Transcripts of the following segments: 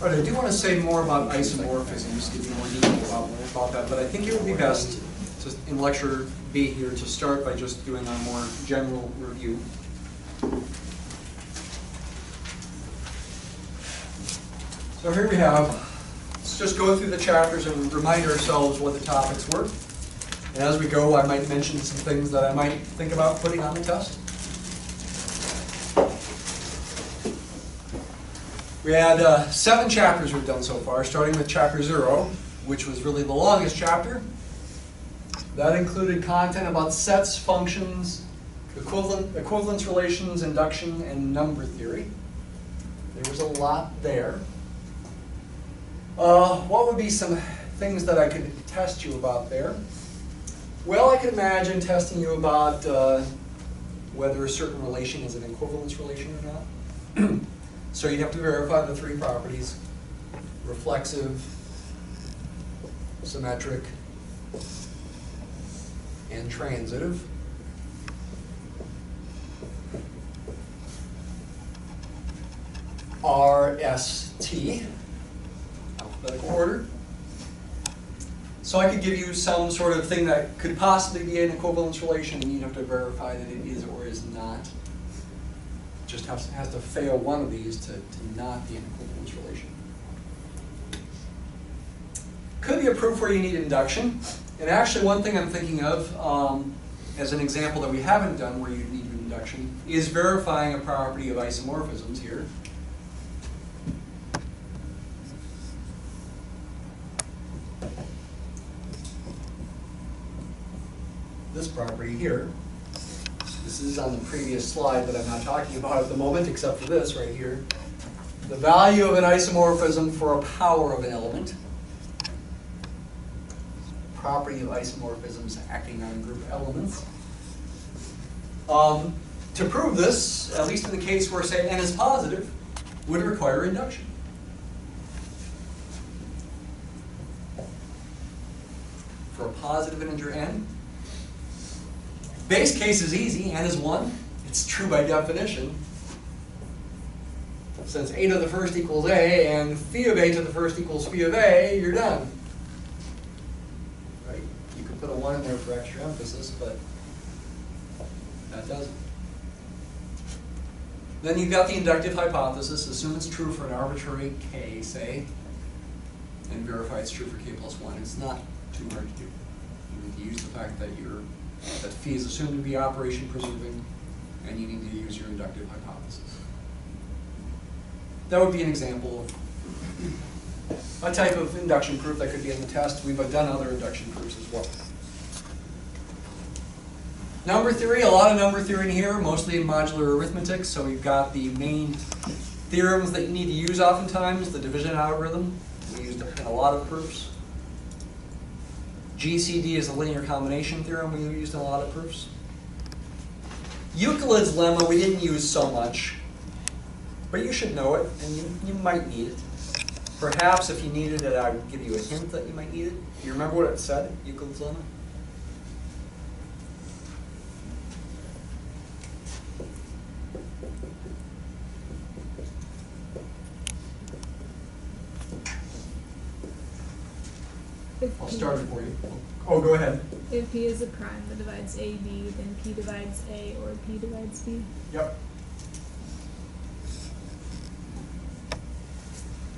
All right, I do want to say more about isomorphisms, give you more detail about that, but I think it would be best to, in lecture B here, to start by just doing a more general review. So here we have, let's just go through the chapters and remind ourselves what the topics were. And as we go, I might mention some things that I might think about putting on the test. We had 7 chapters we've done so far, starting with chapter 0, which was really the longest chapter. That included content about sets, functions, equivalence relations, induction, and number theory. There was a lot there. What would be some things that I could test you about there? Well, I could imagine testing you about whether a certain relation is an equivalence relation or not. So you'd have to verify the 3 properties: reflexive, symmetric, and transitive. RST, alphabetical order. So I could give you some sort of thing that could possibly be an equivalence relation, and you'd have to verify that it is or is not. Just has to fail one of these to not be an equivalence relation. Could be a proof where you need induction. And actually one thing I'm thinking of as an example that we haven't done where you need induction is verifying a property of isomorphisms here. This property here. This is on the previous slide that I'm not talking about at the moment, except for this right here. The value of an isomorphism for a power of an element. Property of isomorphisms acting on group elements. To prove this, at least in the case where, say, n is positive, would require induction. For a positive integer n, base case is easy, n is 1. It's true by definition. Since a to the first equals a and phi of a to the first equals phi of a, you're done. Right? You could put a 1 in there for extra emphasis, but that doesn't. Then you've got the inductive hypothesis. Assume it's true for an arbitrary k, say, and verify it's true for k plus 1. It's not too hard to do. You need to use the fact that that phi is assumed to be operation preserving, and you need to use your inductive hypothesis. That would be an example of a type of induction proof that could be in the test. We've done other induction proofs as well. Number theory, a lot of number theory in here, mostly in modular arithmetic. So we've got the main theorems that you need to use oftentimes, the division algorithm. We used it in a lot of proofs. GCD is a linear combination theorem we used in a lot of proofs. Euclid's lemma we didn't use so much, but you should know it, and you might need it. Perhaps if you needed it, I would give you a hint that you might need it. Do you remember what it said, Euclid's lemma? I'll start it for you. Oh, go ahead. If P is a prime that divides AB, then P divides A or P divides B. Yep.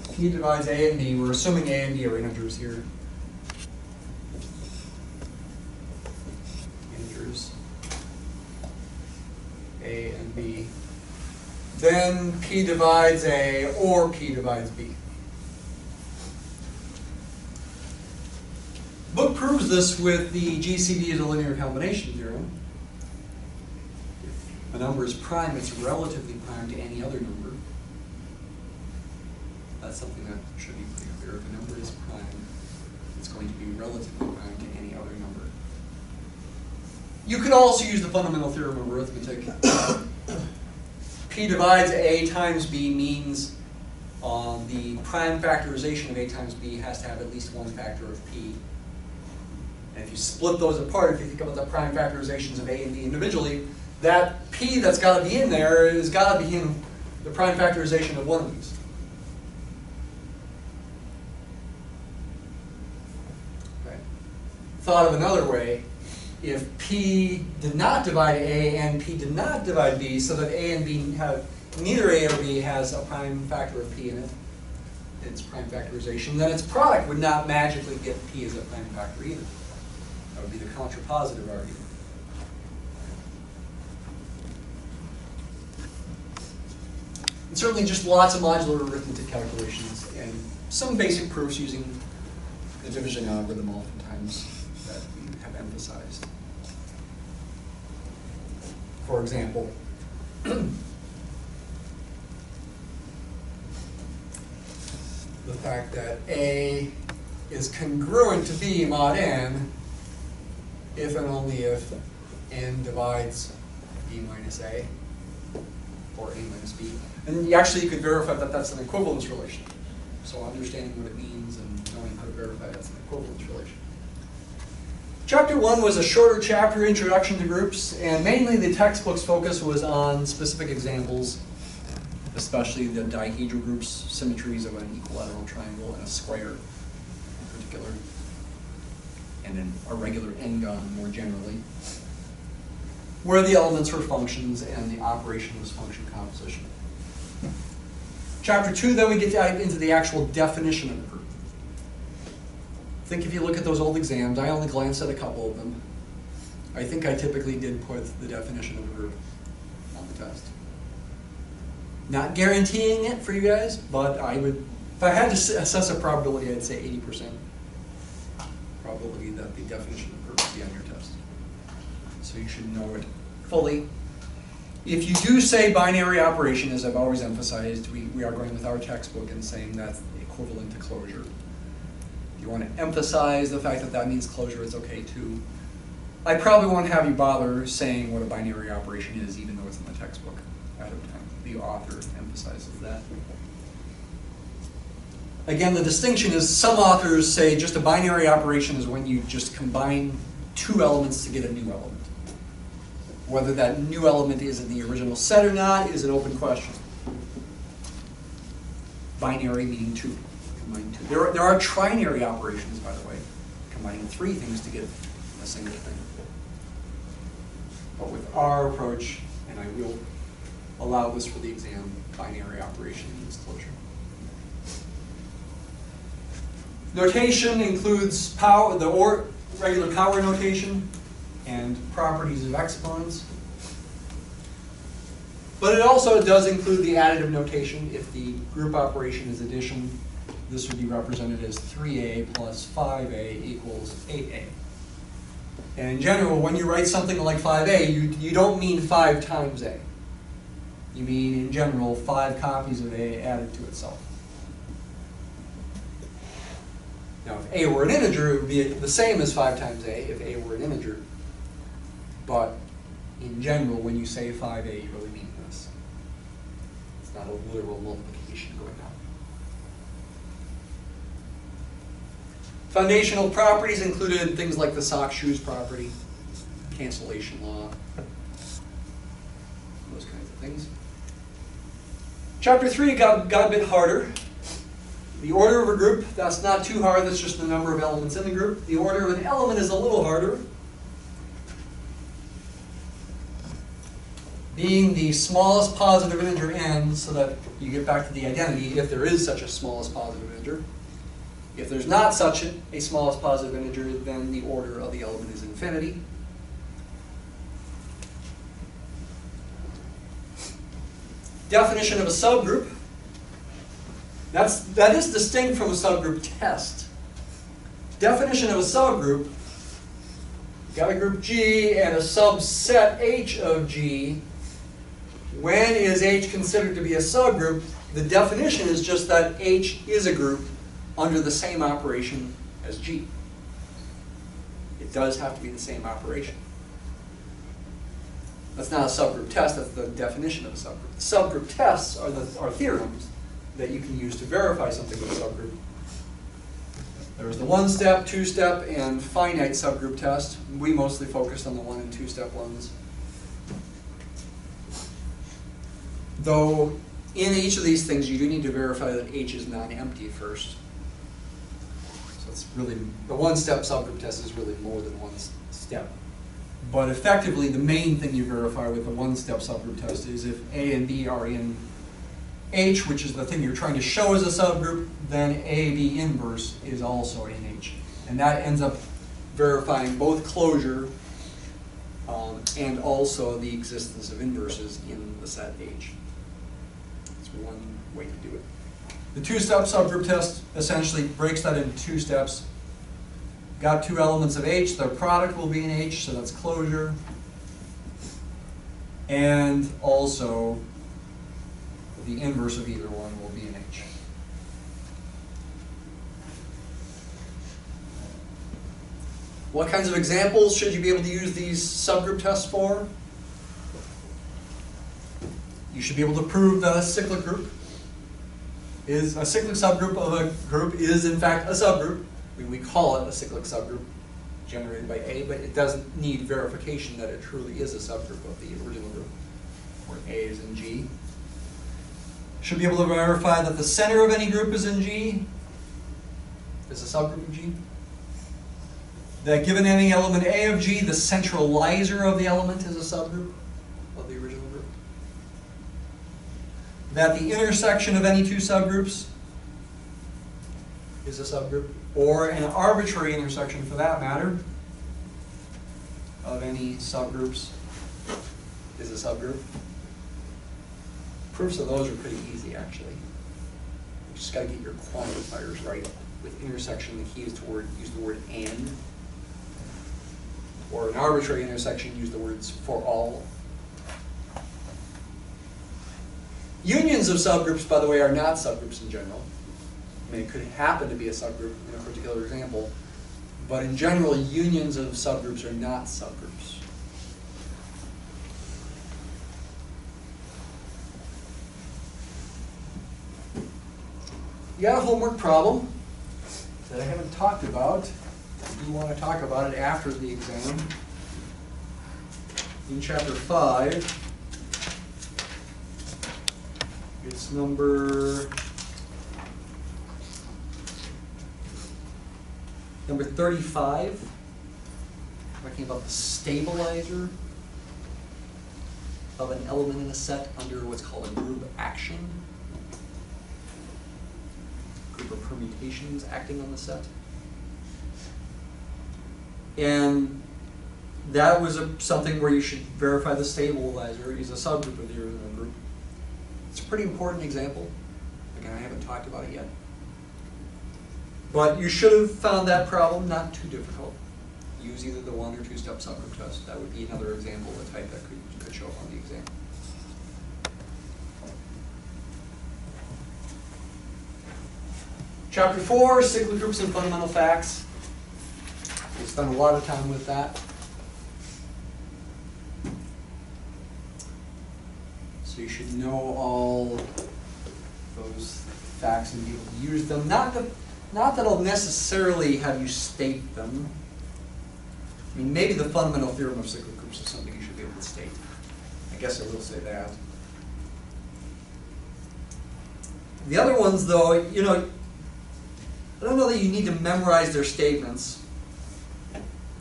If P divides A and B, we're assuming A and B are integers here. Integers. A and B. Then P divides A or P divides B. Book proves this with the GCD as a linear combination theorem. If a number is prime, it's relatively prime to any other number. That's something that should be pretty clear. If a number is prime, it's going to be relatively prime to any other number. You could also use the fundamental theorem of arithmetic. P divides A times B means the prime factorization of A times B has to have at least one factor of P. And if you split those apart, if you think about the prime factorizations of A and B individually, that P that's got to be in there has got to be in the prime factorization of one of these. thought of another way, if P did not divide A and P did not divide B, so that A and B have, neither A or B has a prime factor of P in it, its prime factorization, then its product would not magically get P as a prime factor either. That would be the contrapositive argument. And certainly just lots of modular arithmetic calculations and some basic proofs using the division algorithm oftentimes that we have emphasized. For example, the fact that A is congruent to B mod n if and only if n divides B minus A or A minus B. And you could verify that that's an equivalence relation. So understanding what it means and knowing how to verify that's an equivalence relation. Chapter 1 was a shorter chapter, Introduction to Groups, and mainly the textbook's focus was on specific examples, especially the dihedral groups, symmetries of an equilateral triangle and a square in particular, and then a regular n-gon more generally, where the elements were functions and the operation was function composition. Chapter 2, then we get into the actual definition of a group. I think if you look at those old exams, I only glanced at a couple of them. I think I typically did put the definition of a group on the test. Not guaranteeing it for you guys, but I would, if I had to assess a probability, I'd say 80% probability that the definition of a group would be on your test. So you should know it fully. If you do say binary operation, as I've always emphasized, we are going with our textbook and saying that's equivalent to closure. If you want to emphasize the fact that that means closure, it's okay too. I probably won't have you bother saying what a binary operation is, even though it's in the textbook ahead of time. The author emphasizes that. Again, the distinction is some authors say just a binary operation is when you just combine two elements to get a new element. Whether that new element is in the original set or not is an open question. Binary meaning two. Combine two. There are trinary operations, by the way, combining three things to get a single thing. But with our approach, and I will allow this for the exam, binary operation means closure. Notation includes power, regular power notation, and properties of exponents. But it also does include the additive notation. If the group operation is addition, this would be represented as 3a plus 5a equals 8a. And in general, when you write something like 5a, you don't mean 5 times a. You mean, in general, 5 copies of a added to itself. Now, if a were an integer, it would be the same as 5 times a if a were an integer. But in general, when you say 5a, you really mean this. It's not a literal multiplication going on. Foundational properties included things like the sock shoes property, cancellation law, those kinds of things. Chapter 3 got a bit harder. The order of a group, that's not too hard, that's just the number of elements in the group. The order of an element is a little harder. Being the smallest positive integer n, so that you get back to the identity if there is such a smallest positive integer. If there's not such a smallest positive integer, then the order of the element is infinity. Definition of a subgroup. That is distinct from a subgroup test. Definition of a subgroup, got a group G and a subset H of G. When is H considered to be a subgroup? The definition is just that H is a group under the same operation as G. It does have to be the same operation. That's not a subgroup test, that's the definition of a subgroup. Subgroup tests are theorems that you can use to verify something with a subgroup. There's the 1-step, 2-step, and finite subgroup test. We mostly focused on the 1 and 2-step ones. Though in each of these things you do need to verify that H is non-empty first. So it's really, the one-step subgroup test is really more than one step. But effectively, the main thing you verify with the one-step subgroup test is if A and B are in H, which is the thing you're trying to show as a subgroup, then AB inverse is also in H. And that ends up verifying both closure and also the existence of inverses in the set H. That's one way to do it. The two-step subgroup test essentially breaks that into two steps. Got two elements of H, their product will be in H, so that's closure. And also the inverse of either one will be in H. What kinds of examples should you be able to use these subgroup tests for? You should be able to prove that a cyclic group is a cyclic subgroup of a group is in fact a subgroup. We call it a cyclic subgroup generated by A, but it doesn't need verification that it truly is a subgroup of the original group, where A is in G. Should be able to verify that the center of any group is in G, is a subgroup of G. That given any element A of G, the centralizer of the element is a subgroup of the original group. That the intersection of any two subgroups is a subgroup, or an arbitrary intersection for that matter of any subgroups is a subgroup. Proofs of those are pretty easy, actually. You just got to get your quantifiers right. With intersection, the key is to use the word and. Or an arbitrary intersection, use the words for all. Unions of subgroups, by the way, are not subgroups in general. I mean, it could happen to be a subgroup in a particular example, but in general, unions of subgroups are not subgroups. You got a homework problem that I haven't talked about. I do want to talk about it after the exam. In chapter 5, it's number 35, talking about the stabilizer of an element in a set under what's called a group action. Group of permutations acting on the set. And that was something where you should verify the stabilizer is a subgroup of the original group. It's a pretty important example. Again, I haven't talked about it yet. But you should have found that problem not too difficult. Use either the one or two-step subgroup test. That would be another example of the type that could show up on the exam. Chapter 4, cyclic groups and fundamental facts. We spent a lot of time with that. So you should know all those facts and be able to use them. Not that I'll necessarily have you state them. I mean, maybe the fundamental theorem of cyclic groups is something you should be able to state. I guess I will say that. The other ones, though, you know, I don't know that you need to memorize their statements.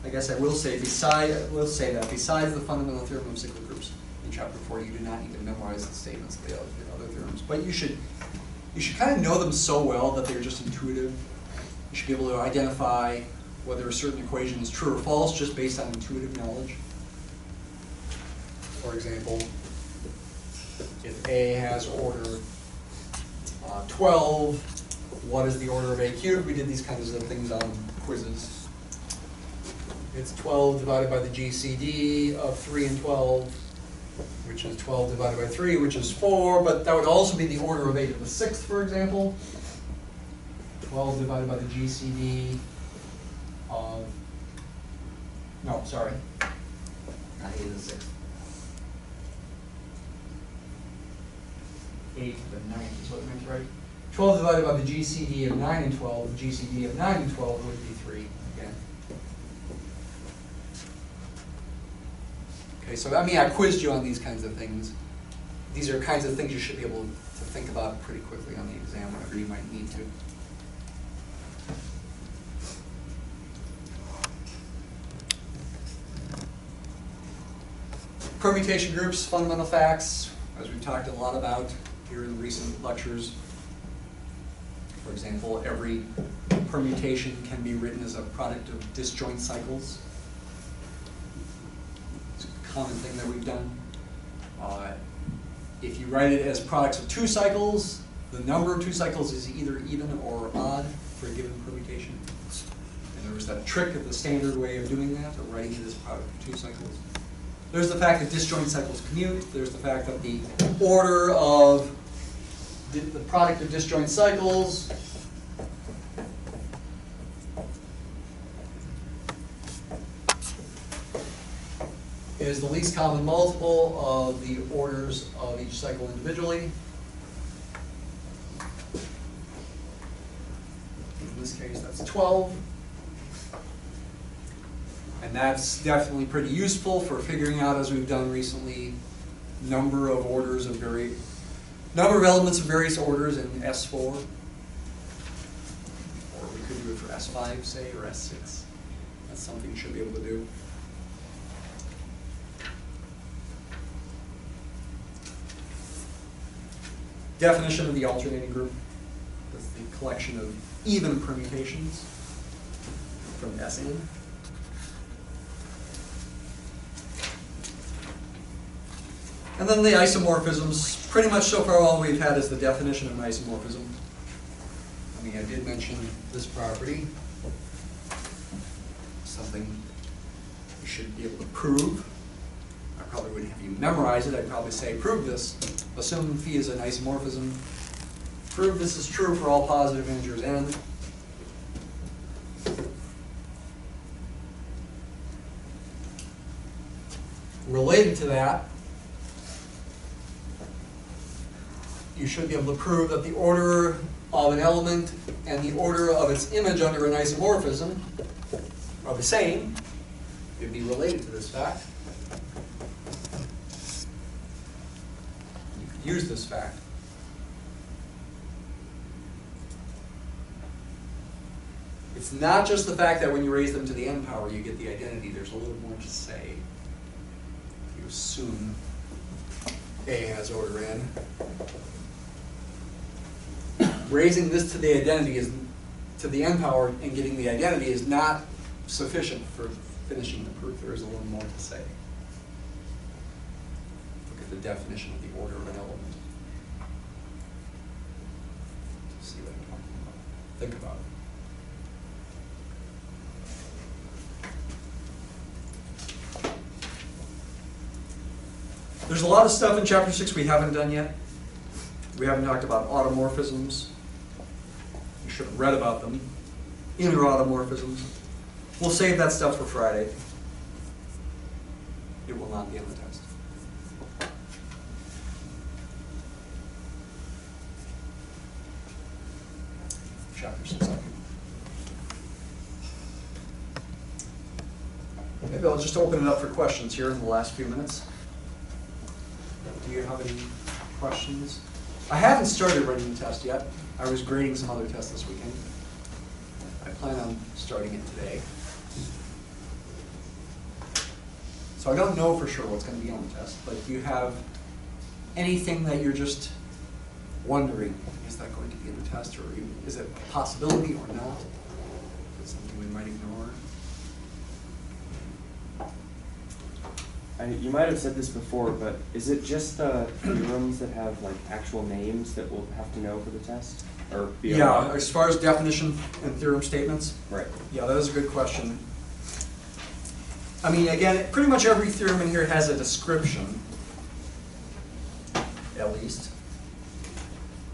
I guess I will say that besides the fundamental theorem of cyclic groups in chapter 4, you do not need to memorize the statements of the other theorems. But you should kind of know them so well that they're just intuitive. You should be able to identify whether a certain equation is true or false just based on intuitive knowledge. For example, if A has order 12, what is the order of A cubed? We did these kinds of things on quizzes. It's 12 divided by the GCD of 3 and 12, which is 12 divided by 3, which is 4, but that would also be the order of A to the 6th, for example. 12 divided by the GCD of, no, sorry, not A to the 6th. 8 to the 9th is what I meant to write. 12 divided by the GCD of 9 and 12, the GCD of 9 and 12 would be 3 again. Okay, so I mean, I quizzed you on these kinds of things. These are kinds of things you should be able to think about pretty quickly on the exam whenever you might need to. Permutation groups, fundamental facts, as we've talked a lot about here in recent lectures. For example, every permutation can be written as a product of disjoint cycles. It's a common thing that we've done. If you write it as products of two cycles, the number of two cycles is either even or odd for a given permutation. And there was that trick of the standard way of doing that, of writing it as a product of two cycles. There's the fact that disjoint cycles commute. There's the fact that the order of the product of disjoint cycles is the least common multiple of the orders of each cycle individually. In this case, that's 12. And that's definitely pretty useful for figuring out, as we've done recently, number of elements of various orders in S4. Or we could do it for S5, say, or S6. That's something you should be able to do. Definition of the alternating group. That's the collection of even permutations from Sn. And then the isomorphisms. Pretty much so far all we've had is the definition of an isomorphism. I mean, I did mention this property. Something you should be able to prove. I probably wouldn't have you memorize it. I'd probably say, prove this. Assume phi is an isomorphism. Prove this is true for all positive integers n. Related to that, you should be able to prove that the order of an element and the order of its image under an isomorphism are the same. It would be related to this fact. You could use this fact. It's not just the fact that when you raise them to the n power you get the identity. There's a little more to say. You assume A has order n. Raising this to the identity is to the n power and getting the identity is not sufficient for finishing the proof. There is a little more to say. Look at the definition of the order of an element. See what I'm talking about. Think about it. There's a lot of stuff in chapter 6 we haven't done yet. We haven't talked about automorphisms. You should have read about them. Inner automorphisms. We'll save that stuff for Friday. It will not be on the test. Chapter 6. Maybe I'll just open it up for questions here in the last few minutes. Do you have any questions? I haven't started writing the test yet. I was grading some other tests this weekend. I plan on starting it today. So I don't know for sure what's going to be on the test, but do you have anything that you're just wondering, is that going to be in the test, or is it a possibility or not? Is it something we might ignore? You might have said this before, but is it just the theorems that have like actual names that we'll have to know for the test? Or yeah, as far as definition and theorem statements? Right. Yeah, that is a good question. I mean, again, pretty much every theorem in here has a description, at least.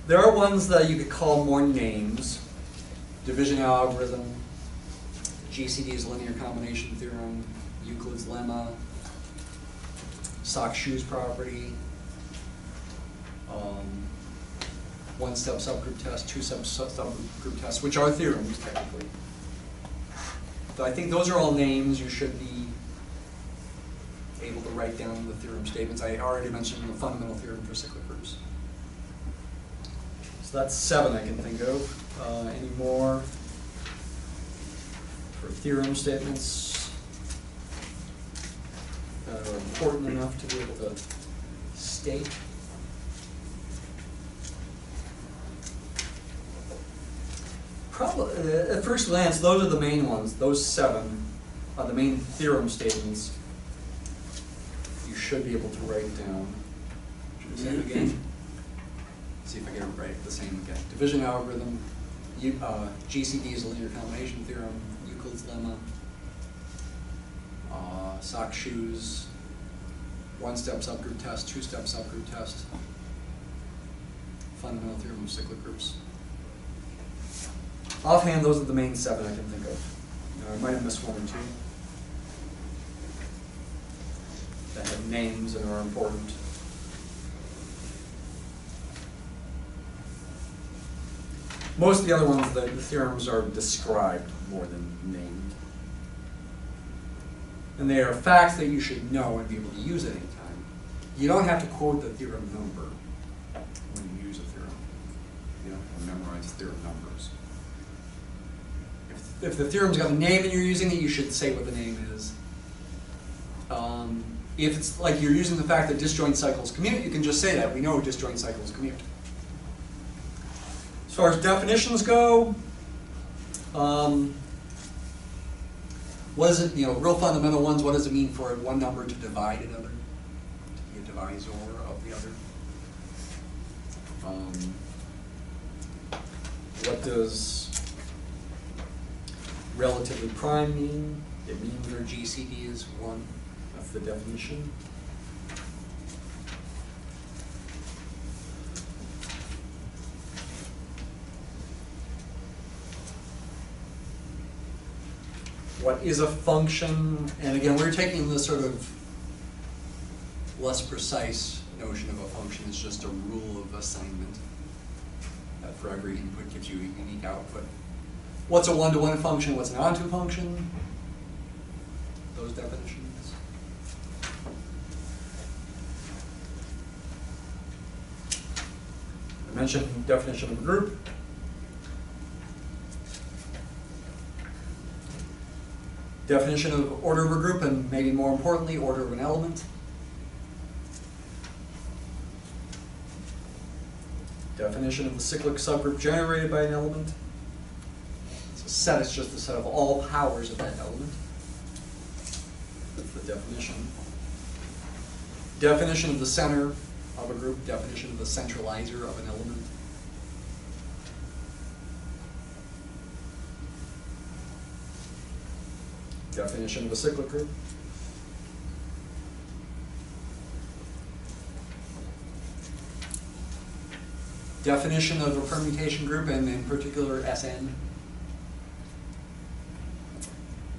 There are ones that you could call more names. Division algorithm, GCD's linear combination theorem, Euclid's lemma, Sock-Shoes property, one-step subgroup test, two-step subgroup test, which are theorems technically. So I think those are all names you should be able to write down in the theorem statements. I already mentioned the fundamental theorem for cyclic groups. So that's 7 I can think of. Any more for theorem statements? important enough to be able to state. Probably, at first glance, those are the main ones. Those 7 are the main theorem statements. You should be able to write down. Should we say it again? See if I get it right. The same again. Division algorithm, GCD's linear combination theorem, Euclid's lemma, sock shoes, 1-step subgroup test, 2-step subgroup test, fundamental theorem of cyclic groups. Offhand, those are the main 7 I can think of. I might have missed 1 or 2 that have names and are important. Most of the other ones, the theorems are described more than named. And they are facts that you should know and be able to use at any time. You don't have to quote the theorem number when you use a theorem. You don't have to memorize theorem numbers. If the theorem's got a name and you're using it, you should say what the name is. If it's like you're using the fact that disjoint cycles commute, you can just say that. We know disjoint cycles commute. As far as definitions go, what is it, real fundamental ones, what does it mean for one number to divide another? To be a divisor of the other? What does relatively prime mean? It means their GCD is 1. That's the definition. What is a function? And again, we're taking the sort of less precise notion of a function. It's just a rule of assignment that for every input gives you a unique output. What's a one-to-one function? What's an onto function? Those definitions. I mentioned definition of a group. Definition of order of a group, and maybe more importantly, order of an element. Definition of the cyclic subgroup generated by an element. It's a set, it's just the set of all powers of that element. That's the definition. Definition of the center of a group, definition of the centralizer of an element. Definition of a cyclic group. Definition of a permutation group, and in particular Sn.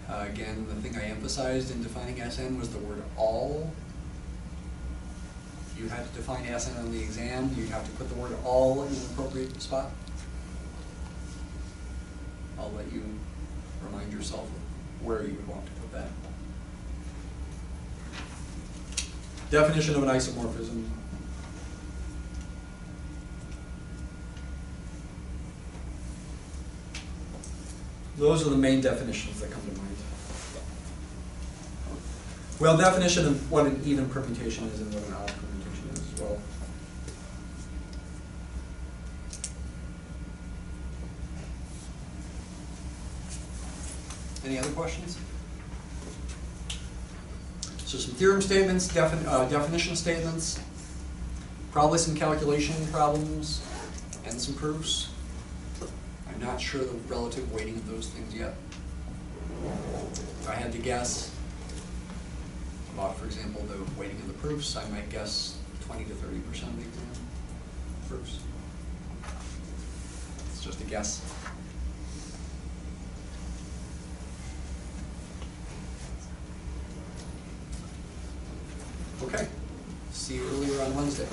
Again, the thing I emphasized in defining Sn was the word all. If you had to define Sn on the exam, you'd have to put the word all in an appropriate spot. I'll let you remind yourself where you would want to put that. Definition of an isomorphism. Those are the main definitions that come to mind. Well, definition of what an even permutation is and what an odd permutation is as well. Any other questions? So some theorem statements, definition statements, probably some calculation problems, and some proofs. I'm not sure the relative weighting of those things yet. If I had to guess about, for example, the weighting of the proofs, I might guess 20 to 30% of the exam proofs. It's just a guess. Okay. See you earlier on Wednesday.